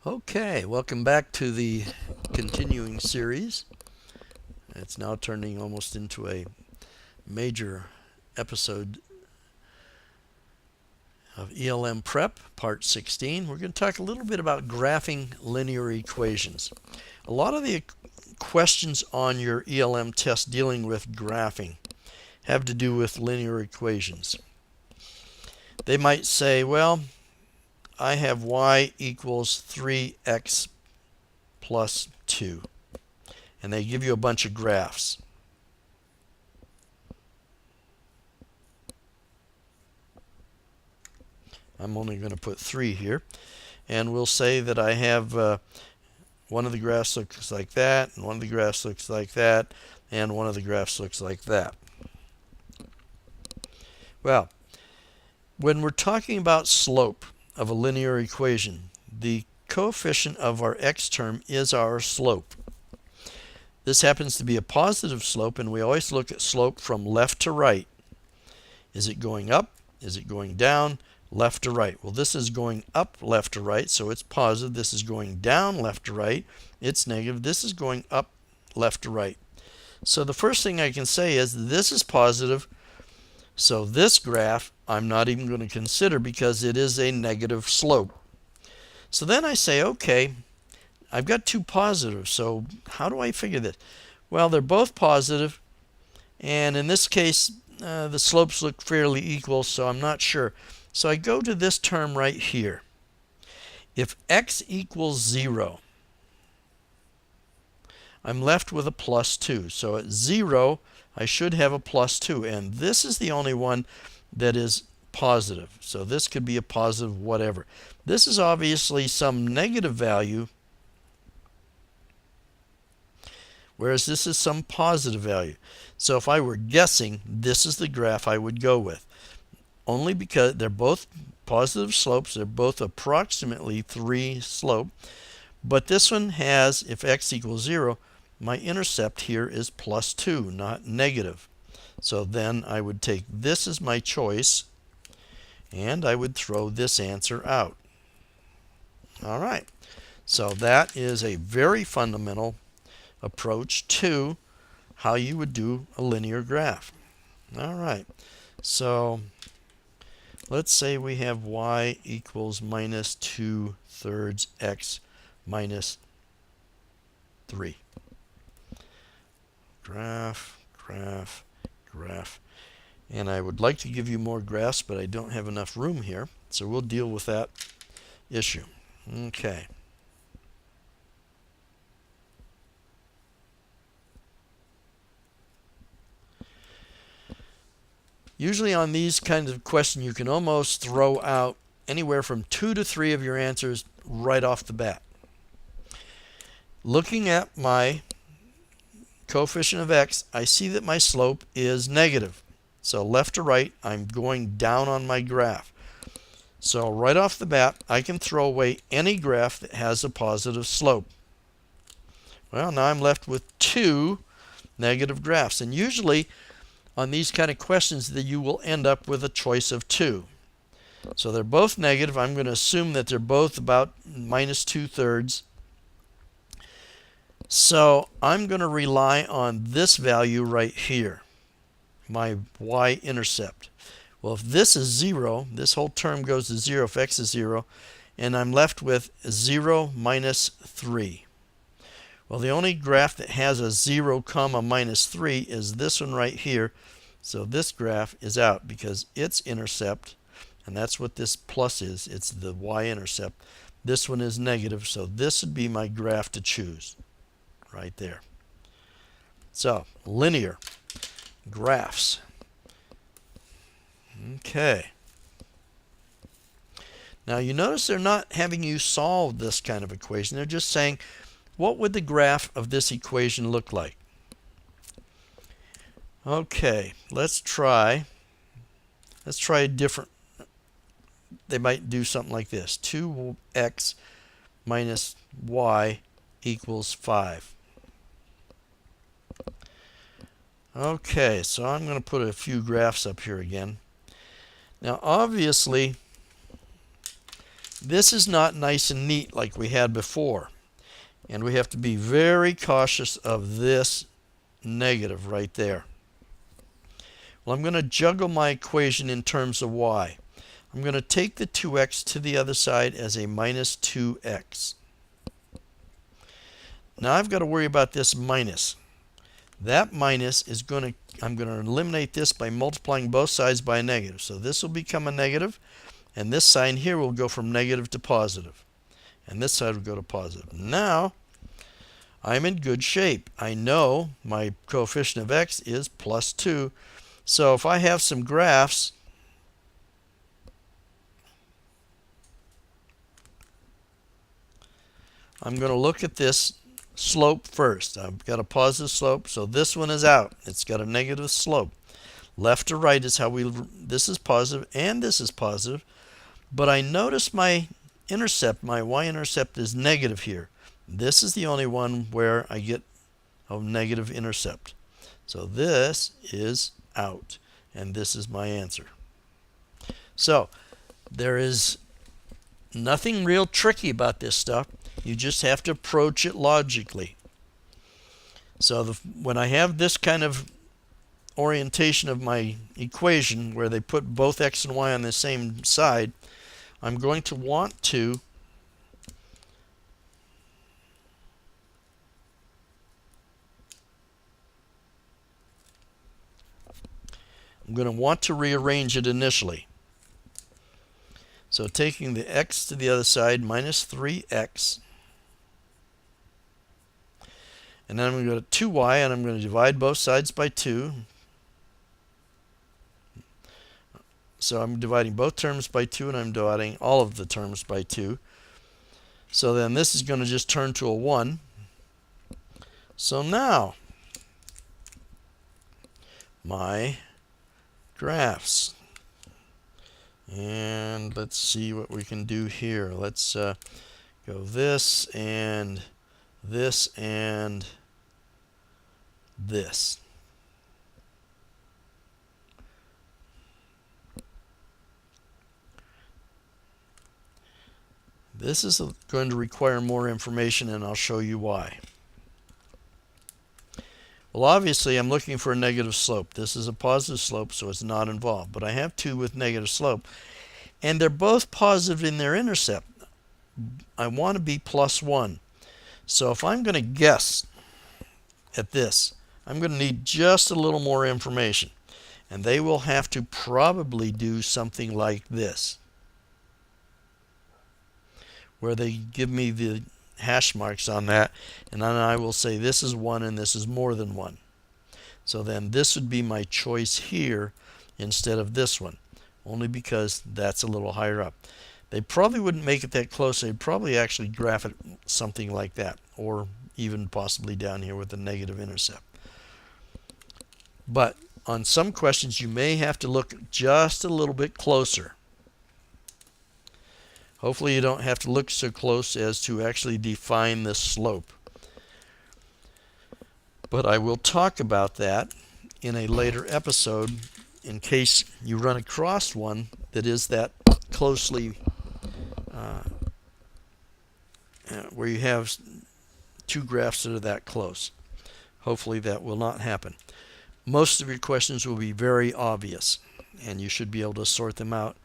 Okay, welcome back to the continuing series. It's now turning almost into a major episode of ELM Prep, Part 16. We're going to talk a little bit about graphing linear equations. A lot of the questions on your ELM test dealing with graphing have to do with linear equations. They might say, well, I have y equals 3x plus 2. And they give you a bunch of graphs. I'm only going to put 3 here. And we'll say that I have one of the graphs looks like that, and one of the graphs looks like that, and one of the graphs looks like that. Well, when we're talking about slope of a linear equation, the coefficient of our x term is our slope. This happens to be a positive slope, and we always look at slope from left to right. Is it going up? Is it going down? Left to right. Well, this is going up left to right, so it's positive. This is going down left to right. It's negative. This is going up left to right. So the first thing I can say is this is positive. So this graph I'm not even going to consider because it is a negative slope. So then I say, okay, I've got two positives, so how do I figure this? Well, they're both positive, and in this case, the slopes look fairly equal, so I'm not sure. So I go to this term right here. If x equals 0, I'm left with a plus 2. So at 0, I should have a plus 2, and this is the only one that is positive. So this could be a positive whatever. This is obviously some negative value, whereas this is some positive value. So if I were guessing, this is the graph I would go with. Only because they're both positive slopes, they're both approximately 3 slope. But this one has, if x equals 0, my intercept here is plus 2, not negative. So then I would take this as my choice, and I would throw this answer out. All right, so that is a very fundamental approach to how you would do a linear graph. All right, so let's say we have y equals minus 2/3 x minus 3. Graph, graph, graph. And I would like to give you more graphs, but I don't have enough room here, so we'll deal with that issue. Okay. Usually on these kinds of questions, you can almost throw out anywhere from 2 to 3 of your answers right off the bat. Looking at my coefficient of x, I see that my slope is negative. So left to right, I'm going down on my graph. So right off the bat, I can throw away any graph that has a positive slope. Well, now I'm left with 2 negative graphs. And usually on these kind of questions, that you will end up with a choice of 2. So they're both negative. I'm going to assume that they're both about minus 2/3. So I'm going to rely on this value right here, my y-intercept. Well, if this is 0, this whole term goes to 0 if x is 0, and I'm left with 0 minus 3. Well, the only graph that has a 0 comma minus 3 is this one right here. So this graph is out because its intercept, and that's what this plus is, it's the y-intercept. This one is negative, so this would be my graph to choose right there. So, linear graphs. Okay. Now you notice they're not having you solve this kind of equation. They're just saying, what would the graph of this equation look like? Okay, let's try a different. They might do something like this. 2x minus y equals 5. Okay, so I'm going to put a few graphs up here again. Now obviously This is not nice and neat like we had before. And we have to be very cautious of this negative right there. Well, I'm going to juggle my equation in terms of y. I'm going to take the 2x to the other side as a minus 2x. Now I've got to worry about this minus. That minus is I'm going to eliminate this by multiplying both sides by a negative. So this will become a negative, and this sign here will go from negative to positive. And this side will go to positive. Now I'm in good shape. I know my coefficient of x is plus 2. So if I have some graphs, I'm going to look at this slope first. I've got a positive slope, so this one is out. It's got a negative slope. Left to right is how this is positive and this is positive. But I notice my intercept, my y-intercept is negative here. This is the only one where I get a negative intercept. So this is out, and this is my answer. So there is nothing real tricky about this stuff. You just have to approach it logically. So when I have this kind of orientation of my equation where they put both x and y on the same side, I'm going to want to rearrange it initially. So taking the x to the other side, minus 3x. And then I'm going to go to 2y, and I'm going to divide both sides by 2. So I'm dividing both terms by 2, and I'm dividing all of the terms by 2. So then this is going to just turn to a 1. So now my graphs. And let's see what we can do here. Let's go this and this and this. This is going to require more information, and I'll show you why. Well, obviously, I'm looking for a negative slope. This is a positive slope, so it's not involved. But I have two with negative slope, and they're both positive in their intercept. I want to be plus 1. So if I'm going to guess at this, I'm going to need just a little more information. And they will have to probably do something like this, where they give me the hash marks on that, and then I will say this is 1 and this is more than 1. So then this would be my choice here instead of this one, only because that's a little higher up. They probably wouldn't make it that close. They'd probably actually graph it something like that, or even possibly down here with a negative intercept. But on some questions you may have to look just a little bit closer. Hopefully you don't have to look so close as to actually define the slope. But I will talk about that in a later episode in case you run across one that is that closely, where you have two graphs that are that close. Hopefully that will not happen. Most of your questions will be very obvious, and you should be able to sort them out.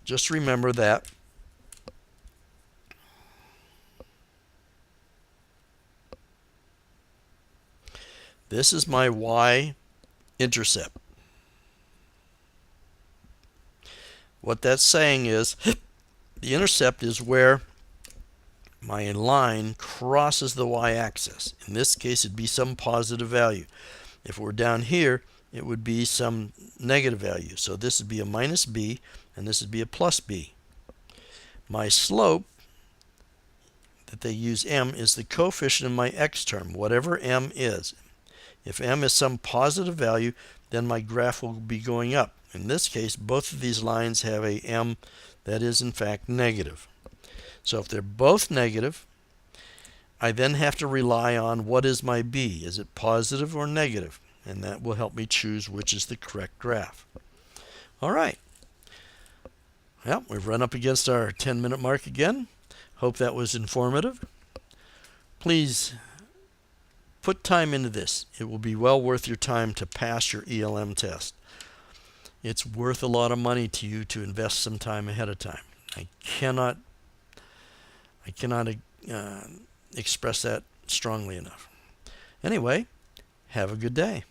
Just remember that this is my y-intercept. What that's saying is the intercept is where my line crosses the y-axis. In this case, it'd be some positive value. If we're down here, it would be some negative value. So this would be a minus b, and this would be a plus b. My slope that they use m is the coefficient of my x term, whatever m is. If m is some positive value, then my graph will be going up. In this case, both of these lines have a m that is in fact negative. So if they're both negative, I then have to rely on what is my b. Is it positive or negative? And that will help me choose which is the correct graph. All right. Well, we've run up against our 10-minute mark again. Hope that was informative. Please put time into this. It will be well worth your time to pass your ELM test. It's worth a lot of money to you to invest some time ahead of time. I cannot express that strongly enough. Anyway, have a good day.